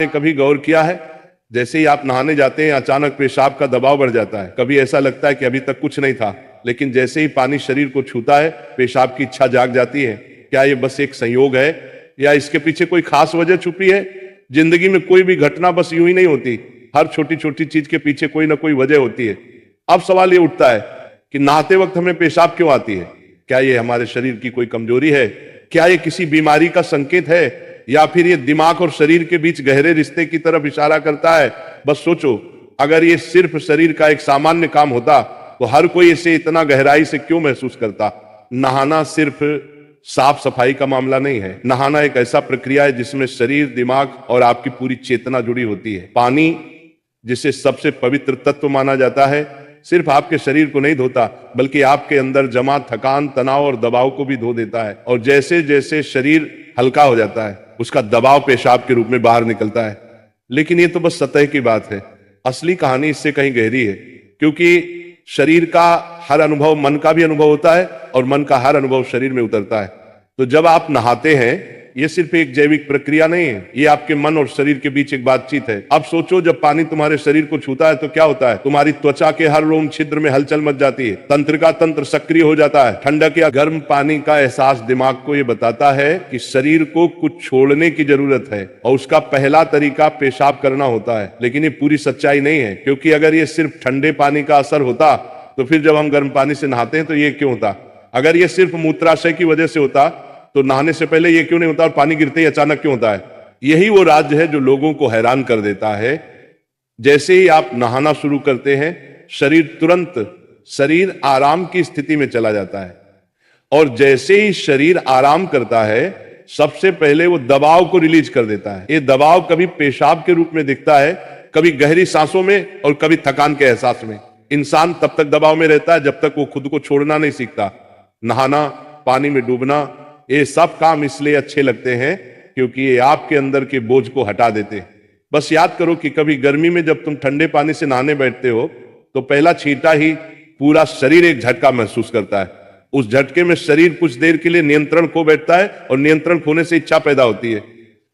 कभी गौर किया है, जैसे ही आप नहाने जाते हैं अचानक पेशाब का दबाव बढ़ जाता है। कभी ऐसा लगता है कि अभी तक कुछ नहीं था, लेकिन जैसे ही पानी शरीर को छूता है पेशाब की इच्छा जाग जाती है। क्या ये बस एक संयोग है या इसके पीछे कोई खास वजह छुपी है? जिंदगी में कोई भी घटना बस यूं ही नहीं होती, हर छोटी छोटी चीज के पीछे कोई ना कोई वजह होती है। अब सवाल ये उठता है कि नहाते वक्त हमें पेशाब क्यों आती है? क्या ये हमारे शरीर की कोई कमजोरी है? क्या ये किसी बीमारी का संकेत है, या फिर ये दिमाग और शरीर के बीच गहरे रिश्ते की तरफ इशारा करता है? बस सोचो, अगर ये सिर्फ शरीर का एक सामान्य काम होता तो हर कोई इसे इतना गहराई से क्यों महसूस करता? नहाना सिर्फ साफ सफाई का मामला नहीं है। नहाना एक ऐसा प्रक्रिया है जिसमें शरीर, दिमाग और आपकी पूरी चेतना जुड़ी होती है। पानी, जिसे सबसे पवित्र तत्व माना जाता है, सिर्फ आपके शरीर को नहीं धोता बल्कि आपके अंदर जमा थकान, तनाव और दबाव को भी धो देता है। और जैसे जैसे शरीर हल्का हो जाता है उसका दबाव पेशाब के रूप में बाहर निकलता है। लेकिन ये तो बस सतह की बात है, असली कहानी इससे कहीं गहरी है। क्योंकि शरीर का हर अनुभव मन का भी अनुभव होता है और मन का हर अनुभव शरीर में उतरता है। तो जब आप नहाते हैं, ये सिर्फ एक जैविक प्रक्रिया नहीं है, ये आपके मन और शरीर के बीच एक बातचीत है। अब सोचो, जब पानी तुम्हारे शरीर को छूता है तो क्या होता है? तुम्हारी त्वचा के हर रोम छिद्र में हलचल मच जाती है, तंत्रिका तंत्र सक्रिय हो जाता है। ठंडक या गर्म पानी का एहसास दिमाग को ये बताता है कि शरीर को कुछ छोड़ने की जरूरत है, और उसका पहला तरीका पेशाब करना होता है। लेकिन ये पूरी सच्चाई नहीं है, क्योंकि अगर ये सिर्फ ठंडे पानी का असर होता तो फिर जब हम गर्म पानी से नहाते हैं तो ये क्यों होता? अगर ये सिर्फ मूत्राशय की वजह से होता तो नहाने से पहले ये क्यों नहीं होता, और पानी गिरते ही अचानक क्यों होता है? यही वो राज है जो लोगों को हैरान कर देता है। जैसे ही आप नहाना शुरू करते हैं, शरीर आराम की स्थिति में चला जाता है, और जैसे ही शरीर आराम करता है सबसे पहले वो दबाव को रिलीज कर देता है। ये दबाव कभी पेशाब के रूप में दिखता है, कभी गहरी सांसों में, और कभी थकान के एहसास में। इंसान तब तक दबाव में रहता है जब तक वो खुद को छोड़ना नहीं सीखता। नहाना, पानी में डूबना, ये सब काम इसलिए अच्छे लगते हैं क्योंकि ये आपके अंदर के बोझ को हटा देते हैं। बस याद करो कि कभी गर्मी में जब तुम ठंडे पानी से नहाने बैठते हो तो पहला छींटा ही पूरा शरीर एक झटका महसूस करता है। उस झटके में शरीर कुछ देर के लिए नियंत्रण खो बैठता है, और नियंत्रण खोने से इच्छा पैदा होती है।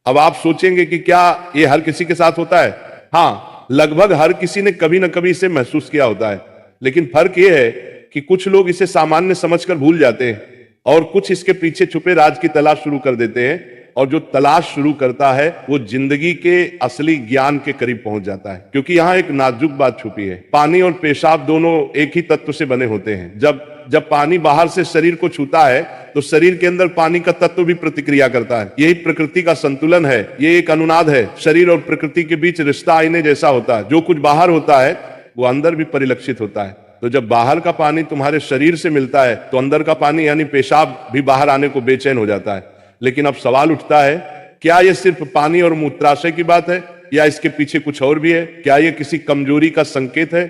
अब आप सोचेंगे कि क्या ये हर किसी के साथ होता है? हाँ, लगभग हर किसी ने कभी ना कभी इसे महसूस किया होता है। लेकिन फर्क यह है कि कुछ लोग इसे सामान्य समझकर भूल जाते हैं, और कुछ इसके पीछे छुपे राज की तलाश शुरू कर देते हैं। और जो तलाश शुरू करता है वो जिंदगी के असली ज्ञान के करीब पहुंच जाता है। क्योंकि यहाँ एक नाजुक बात छुपी है। पानी और पेशाब दोनों एक ही तत्व से बने होते हैं। जब पानी बाहर से शरीर को छूता है तो शरीर के अंदर पानी का तत्व भी प्रतिक्रिया करता है। यही प्रकृति का संतुलन है, ये एक अनुनाद है। शरीर और प्रकृति के बीच रिश्ता आईने जैसा होता है। जो कुछ बाहर होता है वो अंदर भी परिलक्षित होता है। तो जब बाहर का पानी तुम्हारे शरीर से मिलता है तो अंदर का पानी यानी पेशाब भी बाहर आने को बेचैन हो जाता है। लेकिन अब सवाल उठता है, क्या ये सिर्फ पानी और मूत्राशय की बात है, या इसके पीछे कुछ और भी है? क्या ये किसी कमजोरी का संकेत है?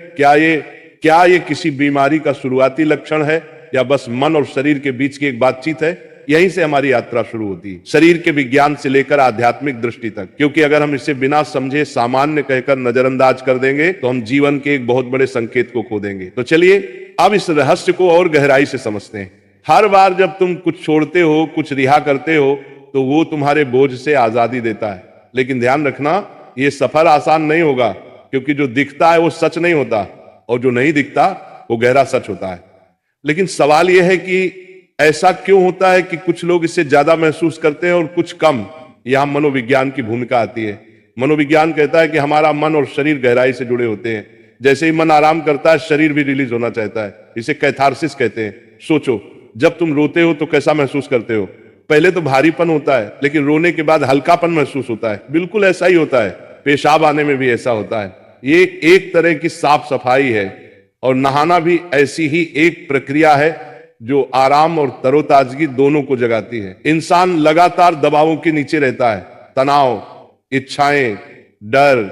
क्या ये किसी बीमारी का शुरुआती लक्षण है, या बस मन और शरीर के बीच की एक बातचीत है? यहीं से हमारी यात्रा शुरू होती है, शरीर के विज्ञान से लेकर आध्यात्मिक दृष्टि तक। क्योंकि अगर हम इसे बिना समझे सामान्य कहकर नजरअंदाज कर देंगे तो हम जीवन के एक बहुत बड़े संकेत को खो देंगे। तो चलिए अब इस रहस्य को और गहराई से समझते हैं। हर बार जब तुम कुछ छोड़ते हो, कुछ रिहा करते हो, तो वो तुम्हारे बोझ से आजादी देता है। लेकिन ध्यान रखना, ये सफर आसान नहीं होगा, क्योंकि जो दिखता है वो सच नहीं होता, और जो नहीं दिखता वो गहरा सच होता है। लेकिन सवाल यह है कि ऐसा क्यों होता है कि कुछ लोग इसे ज्यादा महसूस करते हैं और कुछ कम? यहां मनोविज्ञान की भूमिका आती है। मनोविज्ञान कहता है कि हमारा मन और शरीर गहराई से जुड़े होते हैं। जैसे ही मन आराम करता है शरीर भी रिलीज होना चाहता है। इसे कैथारसिस कहते हैं। सोचो, जब तुम रोते हो तो कैसा महसूस करते हो? पहले तो भारीपन होता है, लेकिन रोने के बाद हल्कापन महसूस होता है। बिल्कुल ऐसा ही होता है, पेशाब आने में भी ऐसा होता है। ये एक तरह की साफ सफाई है, और नहाना भी ऐसी ही एक प्रक्रिया है जो आराम और तरोताजगी दोनों को जगाती है। इंसान लगातार दबावों के नीचे रहता है। तनाव, इच्छाएं, डर,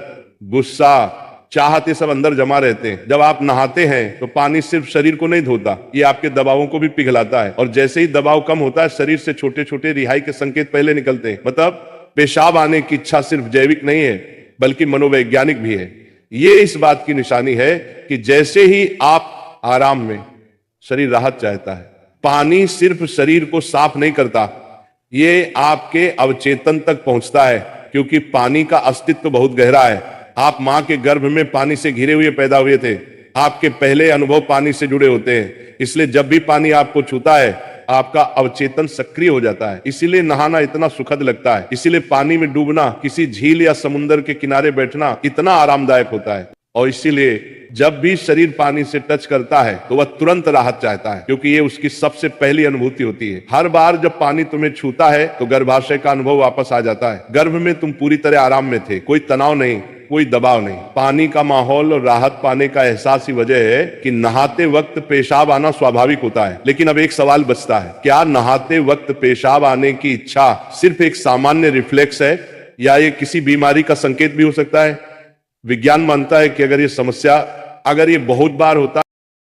गुस्सा, चाहत, ये सब अंदर जमा रहते हैं। जब आप नहाते हैं तो पानी सिर्फ शरीर को नहीं धोता, ये आपके दबावों को भी पिघलाता है। और जैसे ही दबाव कम होता है शरीर से छोटे छोटे रिहाई के संकेत पहले निकलते हैं। मतलब पेशाब आने की इच्छा सिर्फ जैविक नहीं है बल्कि मनोवैज्ञानिक भी है। ये इस बात की निशानी है कि जैसे ही आप आराम में, शरीर राहत चाहता है। पानी सिर्फ शरीर को साफ नहीं करता, ये आपके अवचेतन तक पहुंचता है। क्योंकि पानी का अस्तित्व बहुत गहरा है। आप मां के गर्भ में पानी से घिरे हुए पैदा हुए थे, आपके पहले अनुभव पानी से जुड़े होते हैं, इसलिए जब भी पानी आपको छूता है आपका अवचेतन सक्रिय हो जाता है। इसीलिए नहाना इतना सुखद लगता है, इसीलिए पानी में डूबना, किसी झील या समुद्र के किनारे बैठना इतना आरामदायक होता है। और इसीलिए जब भी शरीर पानी से टच करता है तो वह तुरंत राहत चाहता है, क्योंकि ये उसकी सबसे पहली अनुभूति होती है। हर बार जब पानी तुम्हें छूता है तो गर्भाशय का अनुभव वापस आ जाता है। गर्भ में तुम पूरी तरह आराम में थे, कोई तनाव नहीं, कोई दबाव नहीं। पानी का माहौल और राहत पाने का एहसास ही वजह है कि नहाते वक्त पेशाब आना स्वाभाविक होता है। लेकिन अब एक सवाल बचता है, क्या नहाते वक्त पेशाब आने की इच्छा सिर्फ एक सामान्य रिफ्लेक्स है या ये किसी बीमारी का संकेत भी हो सकता है? विज्ञान मानता है कि अगर ये बहुत बार होता